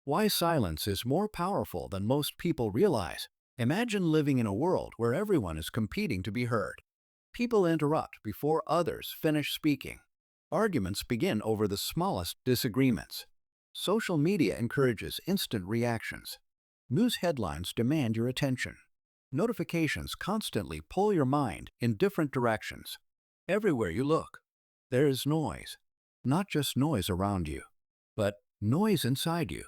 Why silence is more powerful than most people realize. Imagine living in a world where everyone is competing to be heard. People interrupt before others finish speaking. Arguments begin over the smallest disagreements. Social media encourages instant reactions. News headlines demand your attention. Notifications constantly pull your mind in different directions. Everywhere you look, there is noise. Not just noise around you, but noise inside you.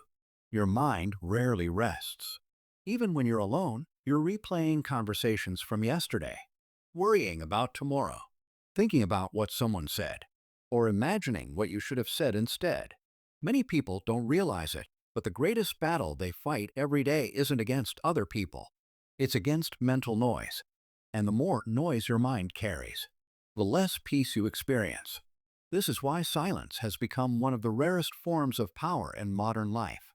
Your mind rarely rests. Even when you're alone, you're replaying conversations from yesterday, worrying about tomorrow, thinking about what someone said, or imagining what you should have said instead. Many people don't realize it, but the greatest battle they fight every day isn't against other people. It's against mental noise. And the more noise your mind carries, the less peace you experience. This is why silence has become one of the rarest forms of power in modern life.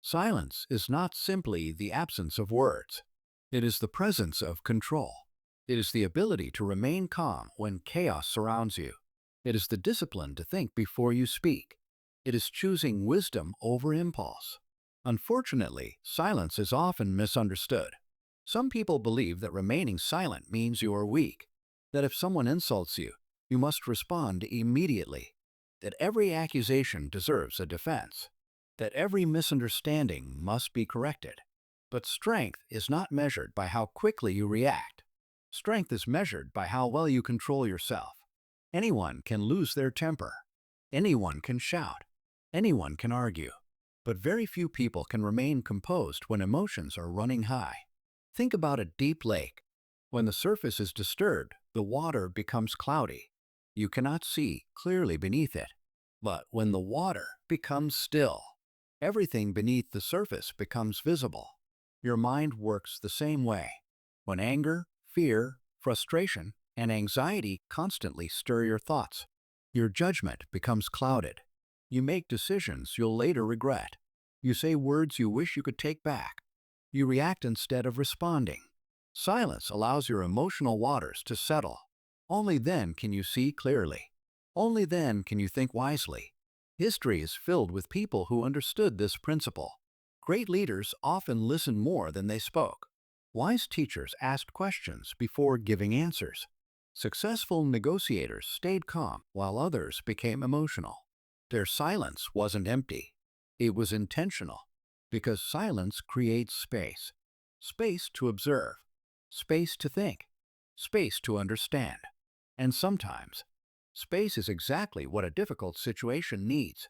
Silence is not simply the absence of words. It is the presence of control. It is the ability to remain calm when chaos surrounds you. It is the discipline to think before you speak. It is choosing wisdom over impulse. Unfortunately, silence is often misunderstood. Some people believe that remaining silent means you are weak, that if someone insults you, you must respond immediately, that every accusation deserves a defense, that every misunderstanding must be corrected. But strength is not measured by how quickly you react. Strength is measured by how well you control yourself. Anyone can lose their temper. Anyone can shout. Anyone can argue. But very few people can remain composed when emotions are running high. Think about a deep lake. When the surface is disturbed, the water becomes cloudy. You cannot see clearly beneath it. But when the water becomes still, everything beneath the surface becomes visible. Your mind works the same way. When anger, fear, frustration, and anxiety constantly stir your thoughts, your judgment becomes clouded. You make decisions you'll later regret. You say words you wish you could take back. You react instead of responding. Silence allows your emotional waters to settle. Only then can you see clearly. Only then can you think wisely. History is filled with people who understood this principle. Great leaders often listened more than they spoke. Wise teachers asked questions before giving answers. Successful negotiators stayed calm while others became emotional. Their silence wasn't empty. It was intentional, because silence creates space. Space to observe, space to think, space to understand. And sometimes, space is exactly what a difficult situation needs.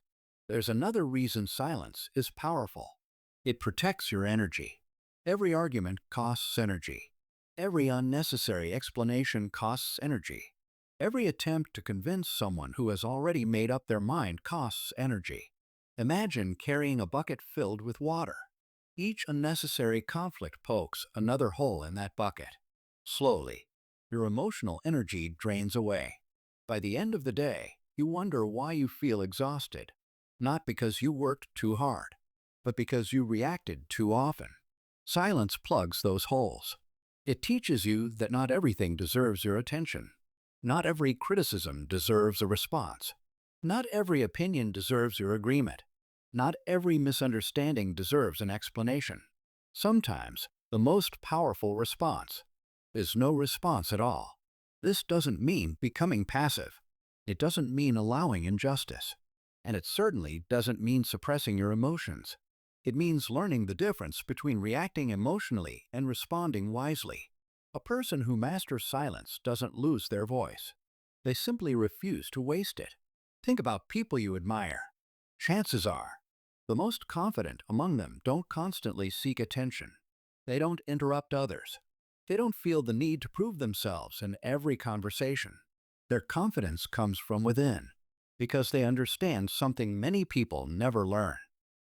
There's another reason silence is powerful. It protects your energy. Every argument costs energy. Every unnecessary explanation costs energy. Every attempt to convince someone who has already made up their mind costs energy. Imagine carrying a bucket filled with water. Each unnecessary conflict pokes another hole in that bucket. Slowly, your emotional energy drains away. By the end of the day, you wonder why you feel exhausted. Not because you worked too hard, but because you reacted too often. Silence plugs those holes. It teaches you that not everything deserves your attention. Not every criticism deserves a response. Not every opinion deserves your agreement. Not every misunderstanding deserves an explanation. Sometimes, the most powerful response is no response at all. This doesn't mean becoming passive. It doesn't mean allowing injustice. And it certainly doesn't mean suppressing your emotions. It means learning the difference between reacting emotionally and responding wisely. A person who masters silence doesn't lose their voice. They simply refuse to waste it. Think about people you admire. Chances are, the most confident among them don't constantly seek attention. They don't interrupt others. They don't feel the need to prove themselves in every conversation. Their confidence comes from within, because they understand something many people never learn.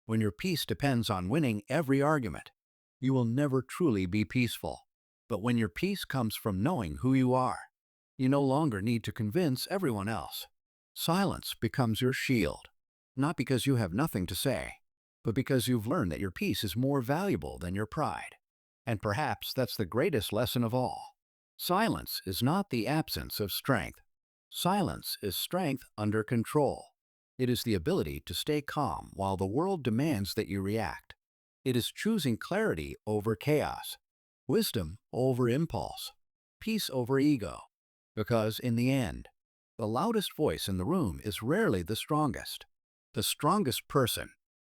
When your peace depends on winning every argument, you will never truly be peaceful. But when your peace comes from knowing who you are, you no longer need to convince everyone else. Silence becomes your shield, not because you have nothing to say, but because you've learned that your peace is more valuable than your pride. And perhaps that's the greatest lesson of all. Silence is not the absence of strength. Silence is strength under control. It is the ability to stay calm while the world demands that you react. It is choosing clarity over chaos, wisdom over impulse, peace over ego. Because in the end, the loudest voice in the room is rarely the strongest. The strongest person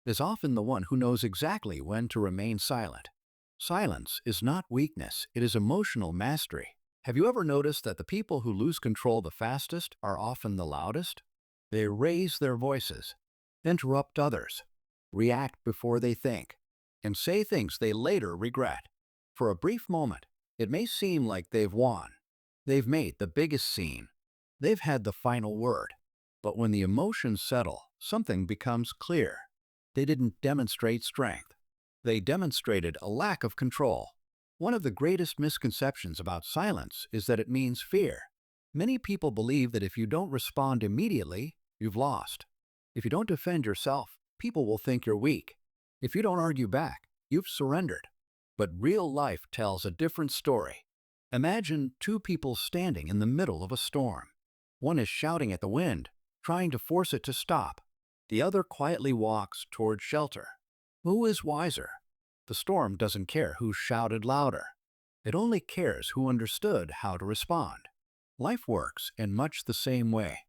is often the one who knows exactly when to remain silent. Silence is not weakness, it is emotional mastery. Have you ever noticed that the people who lose control the fastest are often the loudest? They raise their voices, interrupt others, react before they think, and say things they later regret. For a brief moment, it may seem like they've won. They've made the biggest scene. They've had the final word. But when the emotions settle, something becomes clear. They didn't demonstrate strength. They demonstrated a lack of control. One of the greatest misconceptions about silence is that it means fear. Many people believe that if you don't respond immediately, you've lost. If you don't defend yourself, people will think you're weak. If you don't argue back, you've surrendered. But real life tells a different story. Imagine two people standing in the middle of a storm. One is shouting at the wind, trying to force it to stop. The other quietly walks toward shelter. Who is wiser? The storm doesn't care who shouted louder. It only cares who understood how to respond. Life works in much the same way.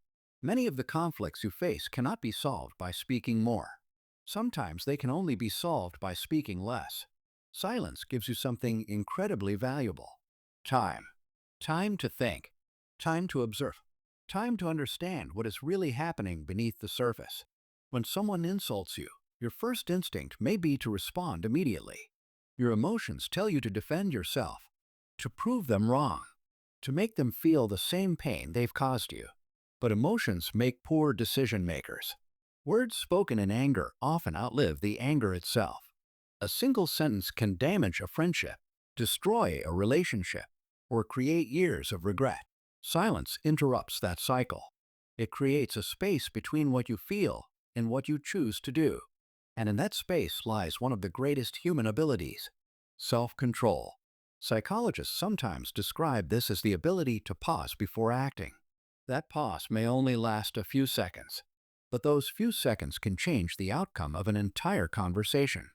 Many of the conflicts you face cannot be solved by speaking more. Sometimes they can only be solved by speaking less. Silence gives you something incredibly valuable. Time. Time to think. Time to observe. Time to understand what is really happening beneath the surface. When someone insults you, your first instinct may be to respond immediately. Your emotions tell you to defend yourself, to prove them wrong, to make them feel the same pain they've caused you. But emotions make poor decision makers. Words spoken in anger often outlive the anger itself. A single sentence can damage a friendship, destroy a relationship, or create years of regret. Silence interrupts that cycle. It creates a space between what you feel and what you choose to do. And in that space lies one of the greatest human abilities, self-control. Psychologists sometimes describe this as the ability to pause before acting. That pause may only last a few seconds, but those few seconds can change the outcome of an entire conversation.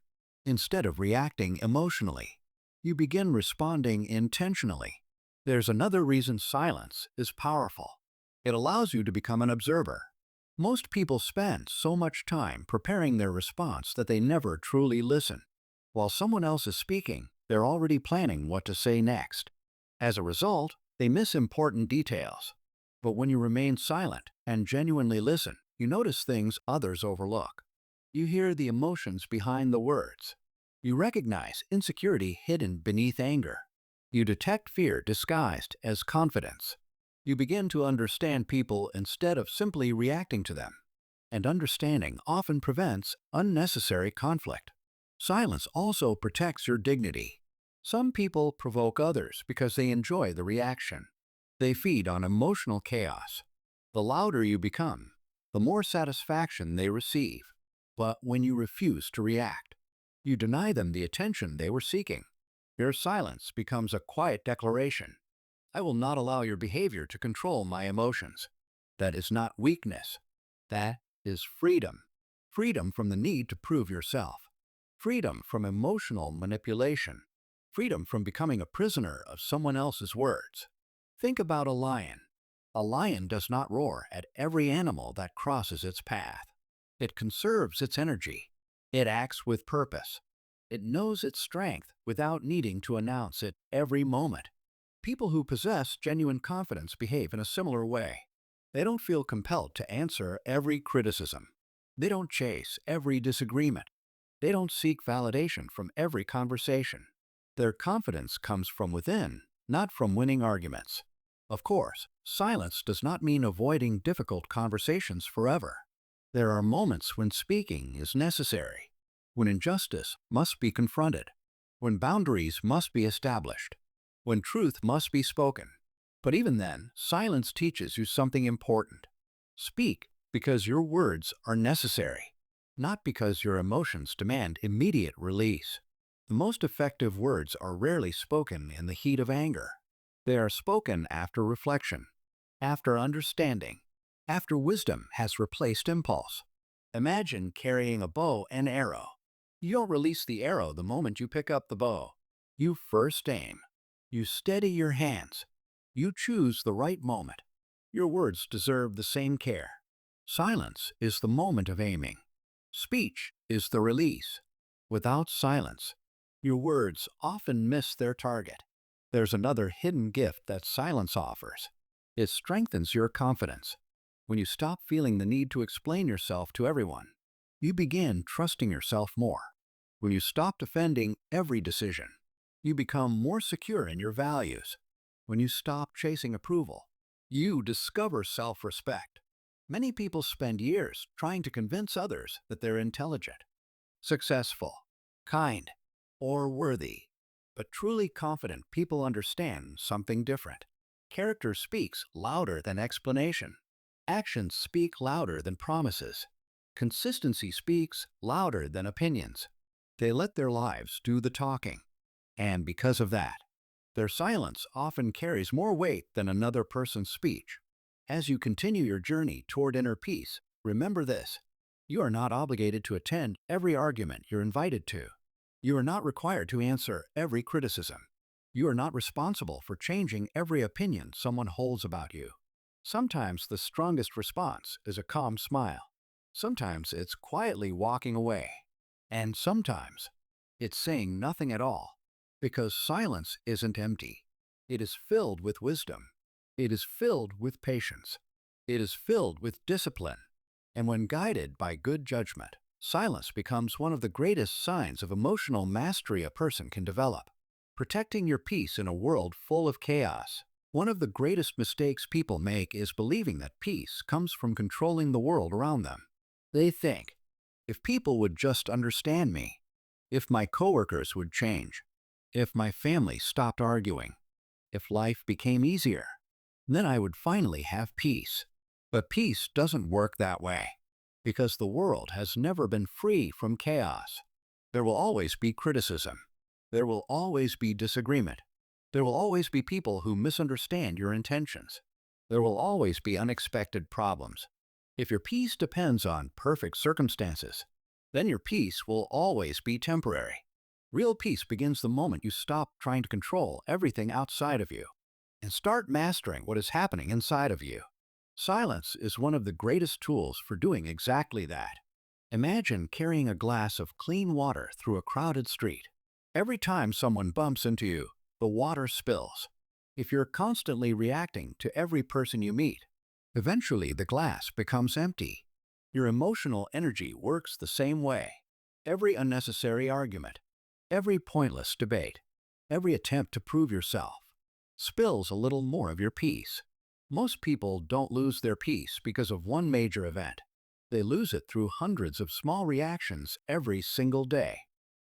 Instead of reacting emotionally, you begin responding intentionally. There's another reason silence is powerful. It allows you to become an observer. Most people spend so much time preparing their response that they never truly listen. While someone else is speaking, they're already planning what to say next. As a result, they miss important details. But when you remain silent and genuinely listen, you notice things others overlook. You hear the emotions behind the words. You recognize insecurity hidden beneath anger. You detect fear disguised as confidence. You begin to understand people instead of simply reacting to them. And understanding often prevents unnecessary conflict. Silence also protects your dignity. Some people provoke others because they enjoy the reaction. They feed on emotional chaos. The louder you become, the more satisfaction they receive. But when you refuse to react, you deny them the attention they were seeking. Your silence becomes a quiet declaration. I will not allow your behavior to control my emotions. That is not weakness. That is freedom. Freedom from the need to prove yourself. Freedom from emotional manipulation. Freedom from becoming a prisoner of someone else's words. Think about a lion. A lion does not roar at every animal that crosses its path. It conserves its energy. It acts with purpose. It knows its strength without needing to announce it every moment. People who possess genuine confidence behave in a similar way. They don't feel compelled to answer every criticism. They don't chase every disagreement. They don't seek validation from every conversation. Their confidence comes from within, not from winning arguments. Of course, silence does not mean avoiding difficult conversations forever. There are moments when speaking is necessary, when injustice must be confronted, when boundaries must be established, when truth must be spoken. But even then, silence teaches you something important. Speak because your words are necessary, not because your emotions demand immediate release. The most effective words are rarely spoken in the heat of anger. They are spoken after reflection, after understanding, after wisdom has replaced impulse. Imagine carrying a bow and arrow. You don't release the arrow the moment you pick up the bow. You first aim. You steady your hands. You choose the right moment. Your words deserve the same care. Silence is the moment of aiming. Speech is the release. Without silence, your words often miss their target. There's another hidden gift that silence offers. It strengthens your confidence. When you stop feeling the need to explain yourself to everyone, you begin trusting yourself more. When you stop defending every decision, you become more secure in your values. When you stop chasing approval, you discover self-respect. Many people spend years trying to convince others that they're intelligent, successful, kind, or worthy. But truly confident people understand something different. Character speaks louder than explanation. Actions speak louder than promises. Consistency speaks louder than opinions. They let their lives do the talking. And because of that, their silence often carries more weight than another person's speech. As you continue your journey toward inner peace, remember this. You are not obligated to attend every argument you're invited to. You are not required to answer every criticism. You are not responsible for changing every opinion someone holds about you. Sometimes the strongest response is a calm smile. Sometimes it's quietly walking away. And sometimes it's saying nothing at all. Because silence isn't empty. It is filled with wisdom. It is filled with patience. It is filled with discipline. And when guided by good judgment, silence becomes one of the greatest signs of emotional mastery a person can develop. Protecting your peace in a world full of chaos. One of the greatest mistakes people make is believing that peace comes from controlling the world around them. They think, if people would just understand me, if my coworkers would change, if my family stopped arguing, if life became easier, then I would finally have peace. But peace doesn't work that way, because the world has never been free from chaos. There will always be criticism. There will always be disagreement. There will always be people who misunderstand your intentions. There will always be unexpected problems. If your peace depends on perfect circumstances, then your peace will always be temporary. Real peace begins the moment you stop trying to control everything outside of you and start mastering what is happening inside of you. Silence is one of the greatest tools for doing exactly that. Imagine carrying a glass of clean water through a crowded street. Every time someone bumps into you, the water spills. If you're constantly reacting to every person you meet, eventually the glass becomes empty. Your emotional energy works the same way. Every unnecessary argument, every pointless debate, every attempt to prove yourself, spills a little more of your peace. Most people don't lose their peace because of one major event. They lose it through hundreds of small reactions every single day.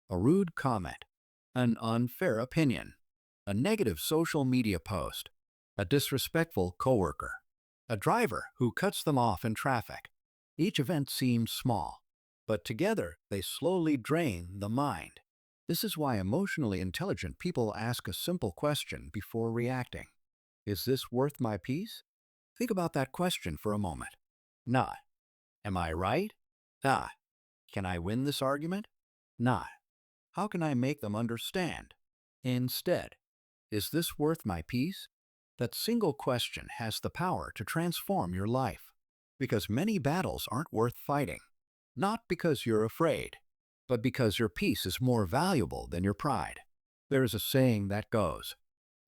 A rude comment, an unfair opinion, a negative social media post, a disrespectful coworker, a driver who cuts them off in traffic. Each event seems small, but together they slowly drain the mind. This is why emotionally intelligent people ask a simple question before reacting. Is this worth my peace? Think about that question for a moment. Not, am I right? Not, can I win this argument? Not, how can I make them understand? Instead, is this worth my peace? That single question has the power to transform your life. Because many battles aren't worth fighting. Not because you're afraid, but because your peace is more valuable than your pride. There is a saying that goes,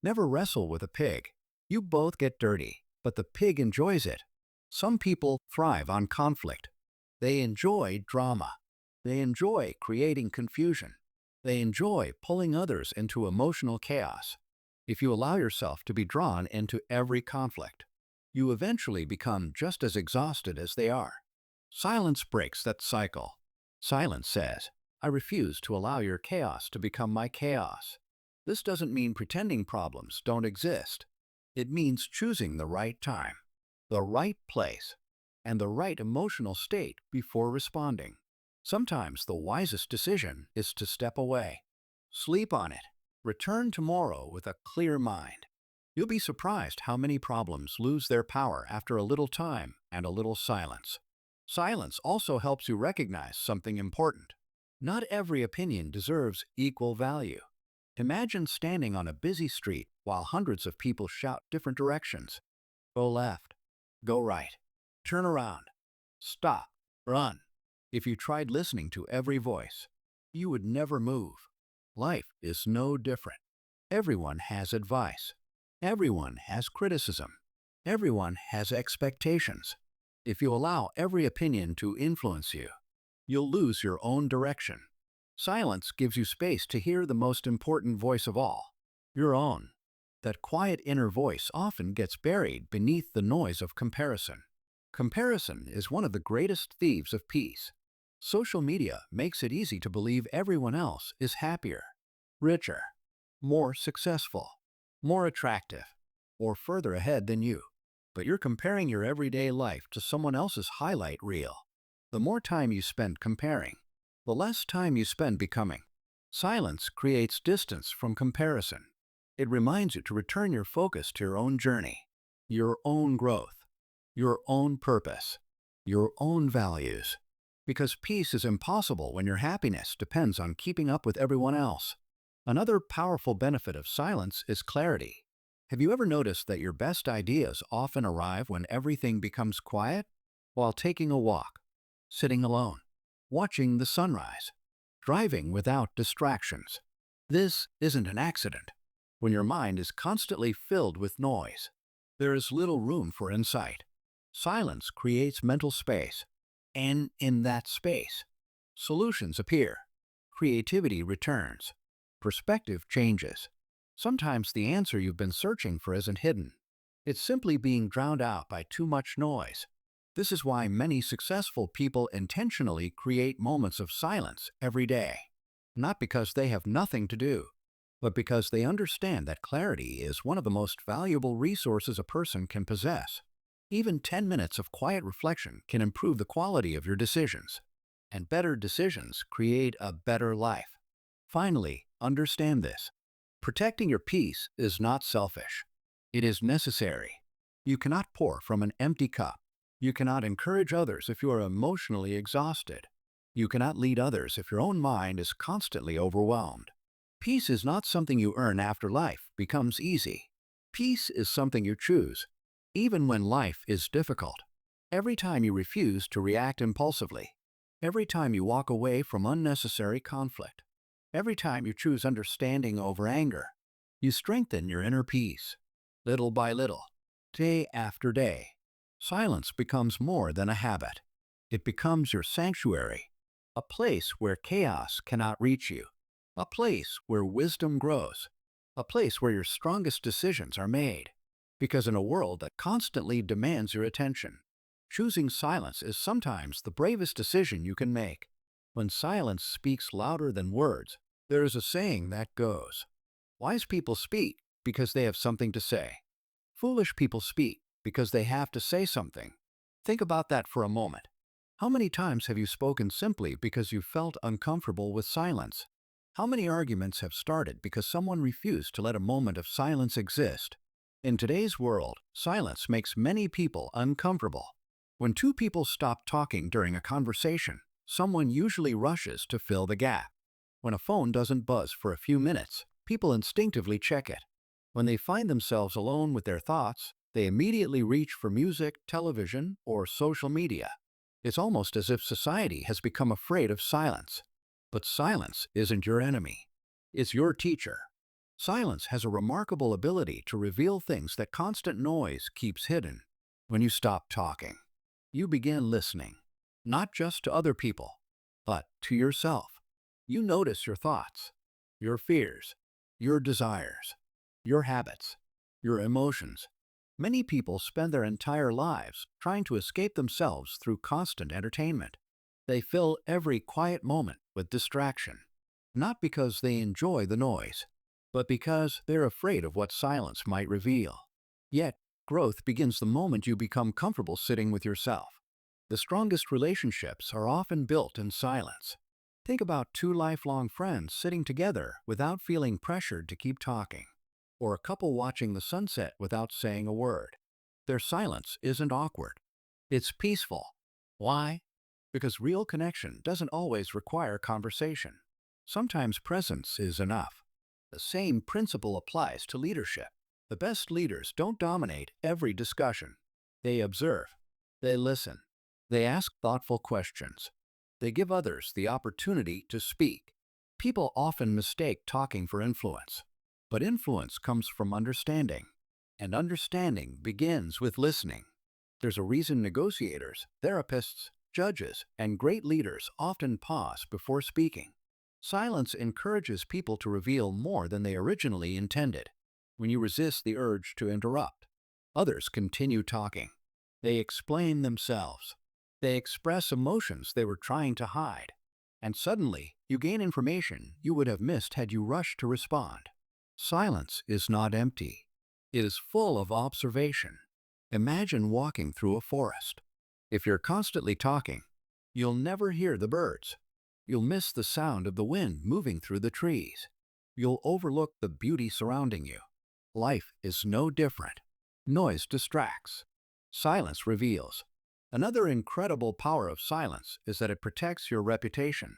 never wrestle with a pig. You both get dirty, but the pig enjoys it. Some people thrive on conflict. They enjoy drama. They enjoy creating confusion. They enjoy pulling others into emotional chaos. If you allow yourself to be drawn into every conflict, you eventually become just as exhausted as they are. Silence breaks that cycle. Silence says, I refuse to allow your chaos to become my chaos. This doesn't mean pretending problems don't exist. It means choosing the right time, the right place, and the right emotional state before responding. Sometimes the wisest decision is to step away. Sleep on it. Return tomorrow with a clear mind. You'll be surprised how many problems lose their power after a little time and a little silence. Silence also helps you recognize something important. Not every opinion deserves equal value. Imagine standing on a busy street while hundreds of people shout different directions. Go left, go right, turn around, stop, run. If you tried listening to every voice, you would never move. Life is no different. Everyone has advice. Everyone has criticism. Everyone has expectations. If you allow every opinion to influence you, you'll lose your own direction. Silence gives you space to hear the most important voice of all, your own. That quiet inner voice often gets buried beneath the noise of comparison. Comparison is one of the greatest thieves of peace. Social media makes it easy to believe everyone else is happier, richer, more successful, more attractive, or further ahead than you. But you're comparing your everyday life to someone else's highlight reel. The more time you spend comparing, the less time you spend becoming. Silence creates distance from comparison. It reminds you to return your focus to your own journey, your own growth, your own purpose, your own values. Because peace is impossible when your happiness depends on keeping up with everyone else. Another powerful benefit of silence is clarity. Have you ever noticed that your best ideas often arrive when everything becomes quiet? While taking a walk, sitting alone, watching the sunrise, driving without distractions. This isn't an accident. When your mind is constantly filled with noise, there is little room for insight. Silence creates mental space, and in that space, solutions appear, creativity returns, perspective changes. Sometimes the answer you've been searching for isn't hidden. It's simply being drowned out by too much noise. This is why many successful people intentionally create moments of silence every day. Not because they have nothing to do, but because they understand that clarity is one of the most valuable resources a person can possess. Even 10 minutes of quiet reflection can improve the quality of your decisions. And better decisions create a better life. Finally, understand this. Protecting your peace is not selfish. It is necessary. You cannot pour from an empty cup. You cannot encourage others if you are emotionally exhausted. You cannot lead others if your own mind is constantly overwhelmed. Peace is not something you earn after life becomes easy. Peace is something you choose, even when life is difficult. Every time you refuse to react impulsively, every time you walk away from unnecessary conflict, every time you choose understanding over anger, you strengthen your inner peace. Little by little, day after day, silence becomes more than a habit. It becomes your sanctuary, a place where chaos cannot reach you, a place where wisdom grows, a place where your strongest decisions are made. Because in a world that constantly demands your attention, choosing silence is sometimes the bravest decision you can make. When silence speaks louder than words, there is a saying that goes, "Wise people speak because they have something to say. Foolish people speak because they have to say something." Think about that for a moment. How many times have you spoken simply because you felt uncomfortable with silence? How many arguments have started because someone refused to let a moment of silence exist? In today's world, silence makes many people uncomfortable. When two people stop talking during a conversation, someone usually rushes to fill the gap. When a phone doesn't buzz for a few minutes, people instinctively check it. When they find themselves alone with their thoughts, they immediately reach for music, television, or social media. It's almost as if society has become afraid of silence. But silence isn't your enemy. It's your teacher. Silence has a remarkable ability to reveal things that constant noise keeps hidden. When you stop talking, you begin listening, not just to other people, but to yourself. You notice your thoughts, your fears, your desires, your habits, your emotions. Many people spend their entire lives trying to escape themselves through constant entertainment. They fill every quiet moment with distraction, not because they enjoy the noise, but because they're afraid of what silence might reveal. Yet, growth begins the moment you become comfortable sitting with yourself. The strongest relationships are often built in silence. Think about two lifelong friends sitting together without feeling pressured to keep talking. or a couple watching the sunset without saying a word. Their silence isn't awkward. It's peaceful. Why? Because real connection doesn't always require conversation. Sometimes presence is enough. The same principle applies to leadership. The best leaders don't dominate every discussion. They observe. They listen. They ask thoughtful questions. They give others the opportunity to speak. People often mistake talking for influence, but influence comes from understanding, and understanding begins with listening. There's a reason negotiators, therapists, judges, and great leaders often pause before speaking. Silence encourages people to reveal more than they originally intended. When you resist the urge to interrupt, others continue talking. They explain themselves. They express emotions they were trying to hide. And suddenly, you gain information you would have missed had you rushed to respond. Silence is not empty. It is full of observation. Imagine walking through a forest. If you're constantly talking, you'll never hear the birds. You'll miss the sound of the wind moving through the trees. You'll overlook the beauty surrounding you. Life is no different. Noise distracts. Silence reveals. Another incredible power of silence is that it protects your reputation.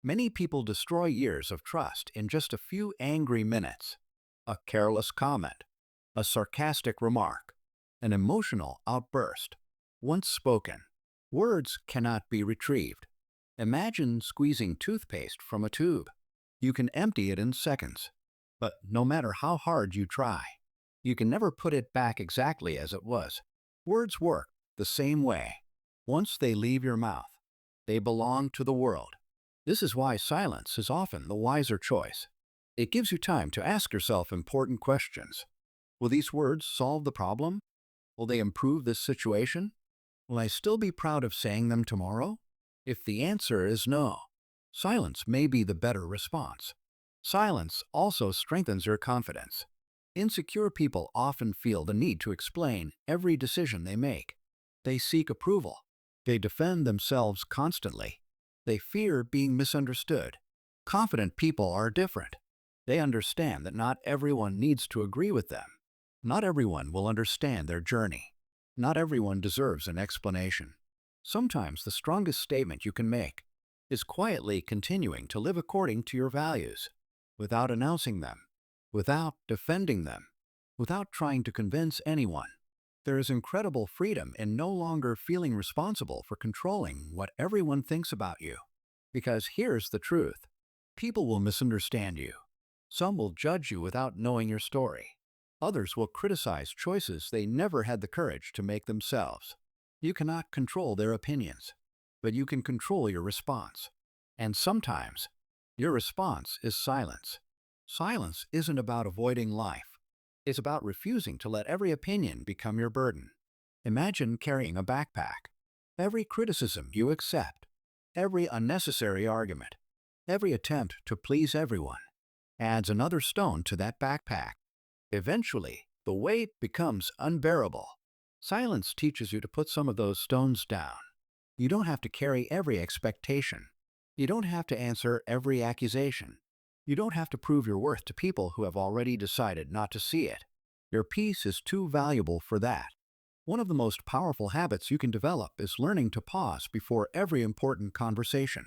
Many people destroy years of trust in just a few angry minutes. A careless comment, a sarcastic remark, an emotional outburst. Once spoken, words cannot be retrieved. Imagine squeezing toothpaste from a tube. You can empty it in seconds, but no matter how hard you try, you can never put it back exactly as it was. Words work the same way. Once they leave your mouth, they belong to the world. This is why silence is often the wiser choice. It gives you time to ask yourself important questions. Will these words solve the problem? Will they improve this situation? Will I still be proud of saying them tomorrow? If the answer is no, silence may be the better response. Silence also strengthens your confidence. Insecure people often feel the need to explain every decision they make. They seek approval. They defend themselves constantly. They fear being misunderstood. Confident people are different. They understand that not everyone needs to agree with them. Not everyone will understand their journey. Not everyone deserves an explanation. Sometimes the strongest statement you can make is quietly continuing to live according to your values, without announcing them, without defending them, without trying to convince anyone. There is incredible freedom in no longer feeling responsible for controlling what everyone thinks about you. Because here's the truth. People will misunderstand you. Some will judge you without knowing your story. Others will criticize choices they never had the courage to make themselves. You cannot control their opinions, but you can control your response. And sometimes, your response is silence. Silence isn't about avoiding life. It's about refusing to let every opinion become your burden. Imagine carrying a backpack. Every criticism you accept, every unnecessary argument, every attempt to please everyone, adds another stone to that backpack. Eventually, the weight becomes unbearable. Silence teaches you to put some of those stones down. You don't have to carry every expectation. You don't have to answer every accusation. You don't have to prove your worth to people who have already decided not to see it. Your peace is too valuable for that. One of the most powerful habits you can develop is learning to pause before every important conversation.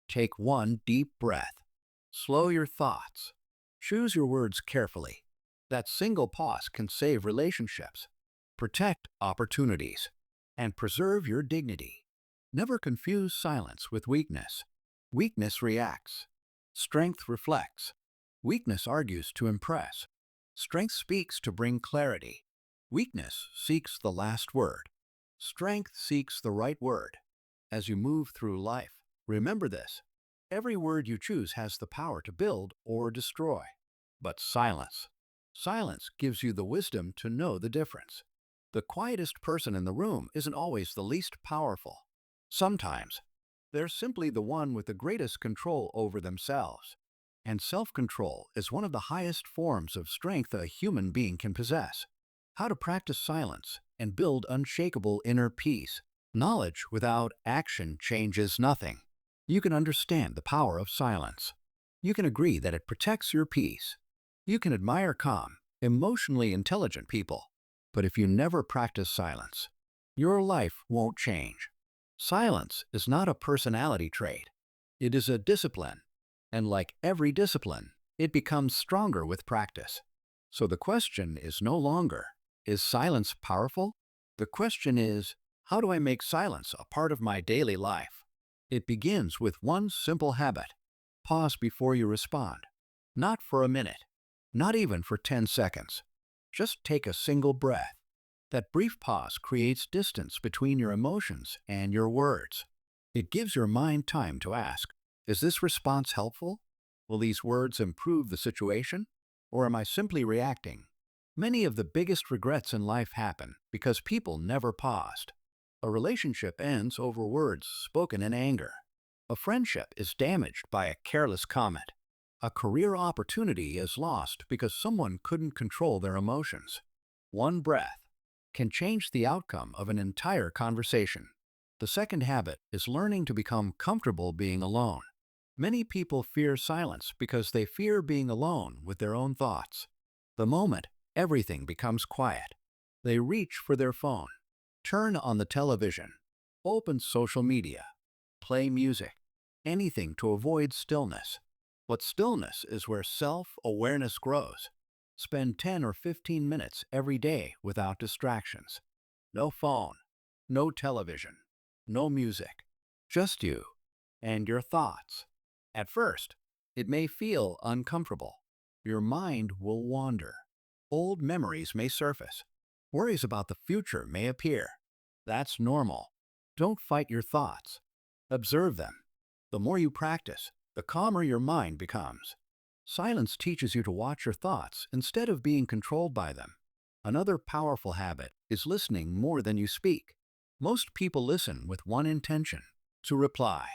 Take one deep breath. Slow your thoughts. Choose your words carefully. That single pause can save relationships, protect opportunities, and preserve your dignity. Never confuse silence with weakness. Weakness reacts. Strength reflects. Weakness argues to impress. Strength speaks to bring clarity. Weakness seeks the last word. Strength seeks the right word. As you move through life, remember this. Every word you choose has the power to build or destroy. But silence gives you the wisdom to know the difference. The quietest person in the room isn't always the least powerful. Sometimes, they're simply the one with the greatest control over themselves. And self-control is one of the highest forms of strength a human being can possess. How to practice silence and build unshakable inner peace. Knowledge without action changes nothing. You can understand the power of silence. You can agree that it protects your peace. You can admire calm, emotionally intelligent people. But if you never practice silence, your life won't change. Silence is not a personality trait. It is a discipline. And like every discipline, it becomes stronger with practice. So the question is no longer, is silence powerful? The question is, how do I make silence a part of my daily life? It begins with one simple habit. Pause before you respond. Not for a minute, not even for 10 seconds. Just take a single breath. That brief pause creates distance between your emotions and your words. It gives your mind time to ask, is this response helpful? Will these words improve the situation? Or am I simply reacting? Many of the biggest regrets in life happen because people never paused. A relationship ends over words spoken in anger. A friendship is damaged by a careless comment. A career opportunity is lost because someone couldn't control their emotions. One breath can change the outcome of an entire conversation. The second habit is learning to become comfortable being alone. Many people fear silence because they fear being alone with their own thoughts. The moment everything becomes quiet, they reach for their phone, turn on the television, open social media, play music, anything to avoid stillness. But stillness is where self-awareness grows. Spend 10 or 15 minutes every day without distractions. No phone, no television, no music, just you and your thoughts. At first, it may feel uncomfortable. Your mind will wander. Old memories may surface. Worries about the future may appear. That's normal. Don't fight your thoughts. Observe them. The more you practice, the calmer your mind becomes. Silence teaches you to watch your thoughts instead of being controlled by them. Another powerful habit is listening more than you speak. Most people listen with one intention, to reply.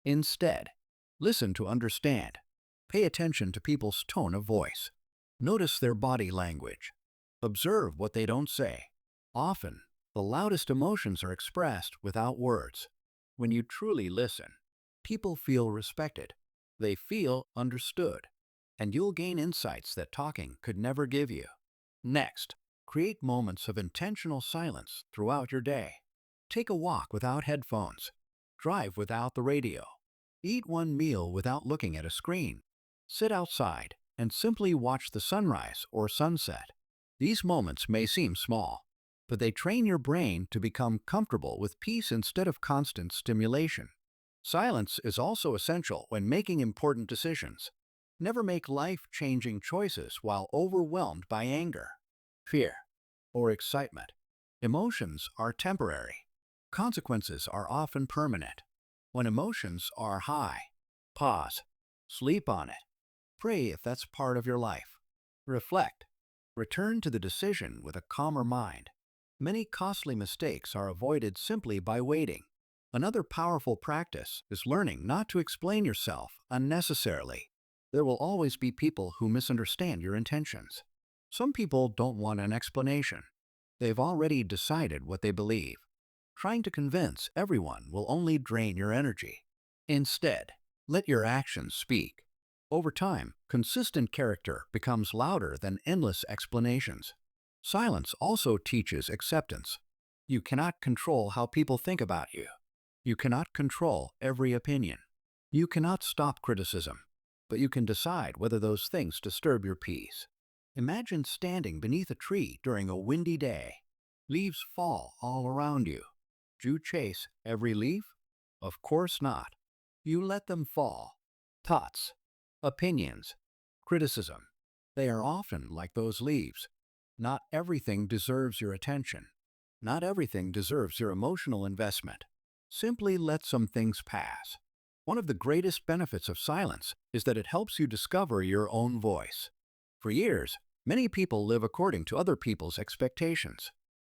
Instead, listen to understand. Pay attention to people's tone of voice. Notice their body language. Observe what they don't say. Often, the loudest emotions are expressed without words. When you truly listen, people feel respected. They feel understood. And you'll gain insights that talking could never give you. Next, create moments of intentional silence throughout your day. Take a walk without headphones. Drive without the radio. Eat one meal without looking at a screen. Sit outside and simply watch the sunrise or sunset. These moments may seem small, but they train your brain to become comfortable with peace instead of constant stimulation. Silence is also essential when making important decisions. Never make life-changing choices while overwhelmed by anger, fear, or excitement. Emotions are temporary. Consequences are often permanent. When emotions are high, pause, sleep on it. Pray if that's part of your life. Reflect. Return to the decision with a calmer mind. Many costly mistakes are avoided simply by waiting. Another powerful practice is learning not to explain yourself unnecessarily. There will always be people who misunderstand your intentions. Some people don't want an explanation. They've already decided what they believe. Trying to convince everyone will only drain your energy. Instead, let your actions speak. Over time, consistent character becomes louder than endless explanations. Silence also teaches acceptance. You cannot control how people think about you. You cannot control every opinion. You cannot stop criticism, but you can decide whether those things disturb your peace. Imagine standing beneath a tree during a windy day. Leaves fall all around you. Do you chase every leaf? Of course not. You let them fall. Thoughts, opinions, criticism. They are often like those leaves. Not everything deserves your attention. Not everything deserves your emotional investment. Simply let some things pass. One of the greatest benefits of silence is that it helps you discover your own voice. For years, many people live according to other people's expectations.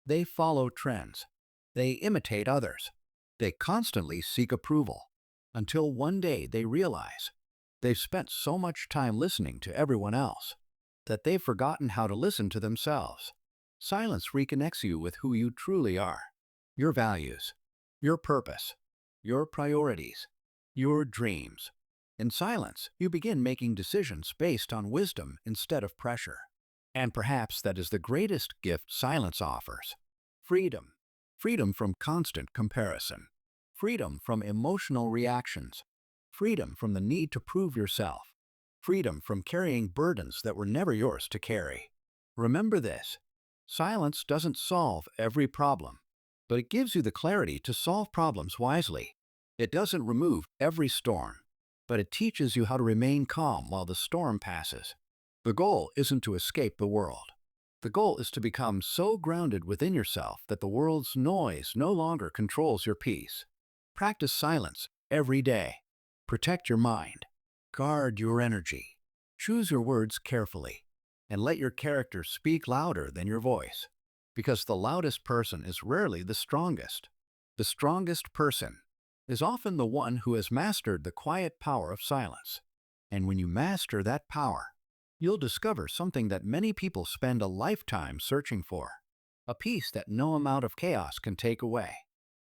They follow trends. They imitate others. They constantly seek approval. Until one day they realize they've spent so much time listening to everyone else that they've forgotten how to listen to themselves. Silence reconnects you with who you truly are. Your values, your purpose, your priorities, your dreams. In silence, you begin making decisions based on wisdom instead of pressure. And perhaps that is the greatest gift silence offers. Freedom. Freedom from constant comparison. Freedom from emotional reactions. Freedom from the need to prove yourself. Freedom from carrying burdens that were never yours to carry. Remember this. Silence doesn't solve every problem, but it gives you the clarity to solve problems wisely. It doesn't remove every storm, but it teaches you how to remain calm while the storm passes. The goal isn't to escape the world. The goal is to become so grounded within yourself that the world's noise no longer controls your peace. Practice silence every day. Protect your mind. Guard your energy. Choose your words carefully. And let your character speak louder than your voice. Because the loudest person is rarely the strongest. The strongest person is often the one who has mastered the quiet power of silence. And when you master that power, you'll discover something that many people spend a lifetime searching for. A peace that no amount of chaos can take away.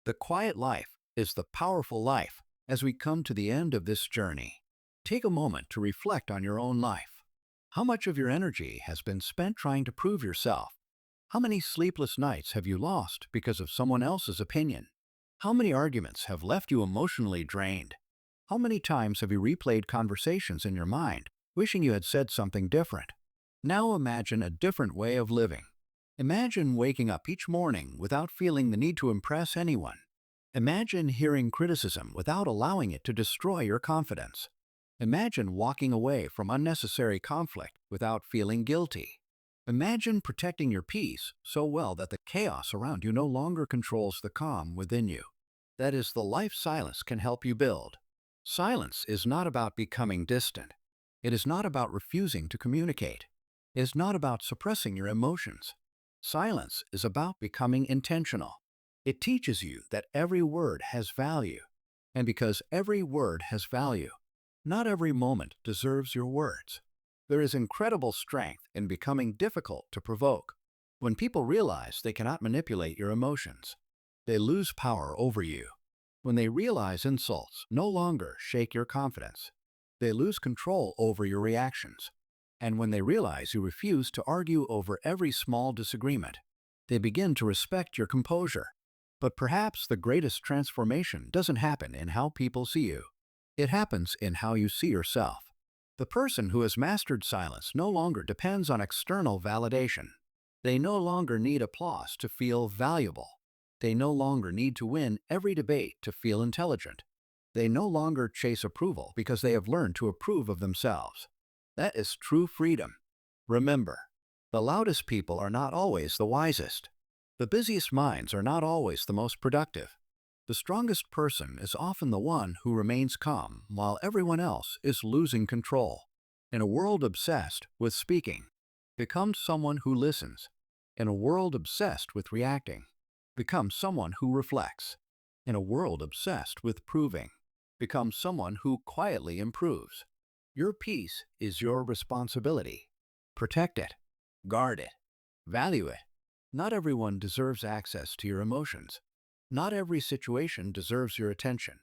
The quiet life is the powerful life. As we come to the end of this journey, take a moment to reflect on your own life. How much of your energy has been spent trying to prove yourself? How many sleepless nights have you lost because of someone else's opinion? How many arguments have left you emotionally drained? How many times have you replayed conversations in your mind, wishing you had said something different? Now imagine a different way of living. Imagine waking up each morning without feeling the need to impress anyone. Imagine hearing criticism without allowing it to destroy your confidence. Imagine walking away from unnecessary conflict without feeling guilty. Imagine protecting your peace so well that the chaos around you no longer controls the calm within you. That is the life silence can help you build. Silence is not about becoming distant. It is not about refusing to communicate. It is not about suppressing your emotions. Silence is about becoming intentional. It teaches you that every word has value. And because every word has value, not every moment deserves your words. There is incredible strength in becoming difficult to provoke. When people realize they cannot manipulate your emotions, they lose power over you. When they realize insults no longer shake your confidence, they lose control over your reactions. And when they realize you refuse to argue over every small disagreement, they begin to respect your composure. But perhaps the greatest transformation doesn't happen in how people see you. It happens in how you see yourself. The person who has mastered silence no longer depends on external validation. They no longer need applause to feel valuable. They no longer need to win every debate to feel intelligent. They no longer chase approval because they have learned to approve of themselves. That is true freedom. Remember, the loudest people are not always the wisest. The busiest minds are not always the most productive. The strongest person is often the one who remains calm while everyone else is losing control. In a world obsessed with speaking, become someone who listens. In a world obsessed with reacting, become someone who reflects. In a world obsessed with proving, become someone who quietly improves. Your peace is your responsibility. Protect it. Guard it. Value it. Not everyone deserves access to your emotions. Not every situation deserves your attention.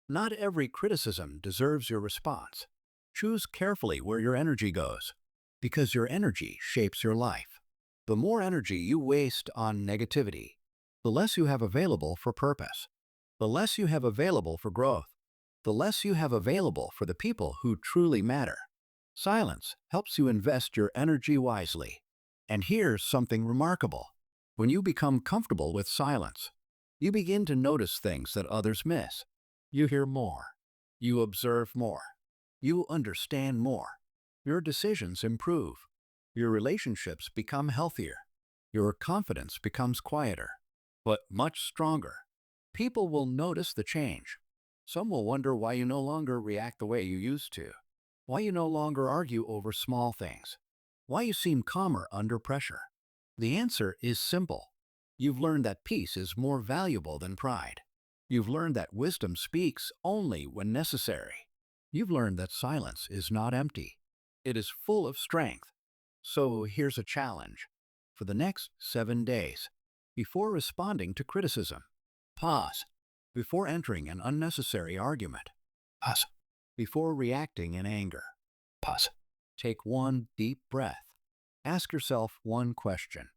Not every criticism deserves your response. Choose carefully where your energy goes, because your energy shapes your life. The more energy you waste on negativity, the less you have available for purpose. The less you have available for growth, the less you have available for the people who truly matter. Silence helps you invest your energy wisely. And here's something remarkable. When you become comfortable with silence, you begin to notice things that others miss. You hear more. You observe more. You understand more. Your decisions improve. Your relationships become healthier. Your confidence becomes quieter, but much stronger. People will notice the change. Some will wonder why you no longer react the way you used to, why you no longer argue over small things, why you seem calmer under pressure. The answer is simple. You've learned that peace is more valuable than pride. You've learned that wisdom speaks only when necessary. You've learned that silence is not empty. It is full of strength. So here's a challenge. For the next 7 days, before responding to criticism, pause. Before entering an unnecessary argument, pause. Before reacting in anger, pause. Take one deep breath. Ask yourself one question.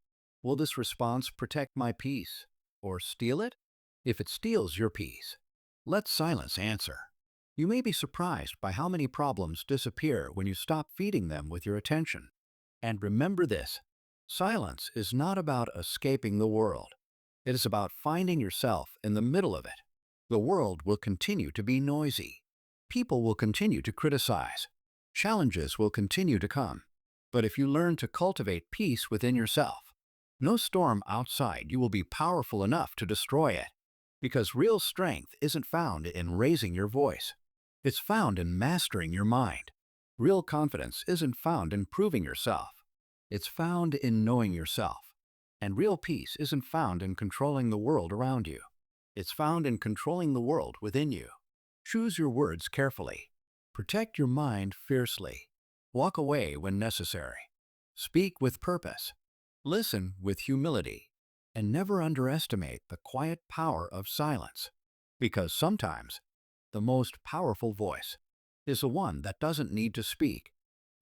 Will this response protect my peace or steal it? If it steals your peace, let silence answer. You may be surprised by how many problems disappear when you stop feeding them with your attention. And remember this, silence is not about escaping the world. It is about finding yourself in the middle of it. The world will continue to be noisy. People will continue to criticize. Challenges will continue to come. But if you learn to cultivate peace within yourself, no storm outside you will be powerful enough to destroy it. Because real strength isn't found in raising your voice. It's found in mastering your mind. Real confidence isn't found in proving yourself. It's found in knowing yourself. And real peace isn't found in controlling the world around you. It's found in controlling the world within you. Choose your words carefully. Protect your mind fiercely. Walk away when necessary. Speak with purpose. Listen with humility. And never underestimate the quiet power of silence. Because sometimes, the most powerful voice is the one that doesn't need to speak.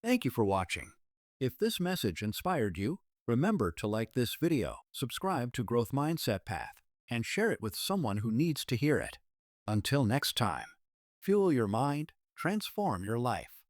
Thank you for watching. If this message inspired you, remember to like this video, subscribe to Growth Mindset Path, and share it with someone who needs to hear it. Until next time, fuel your mind, transform your life.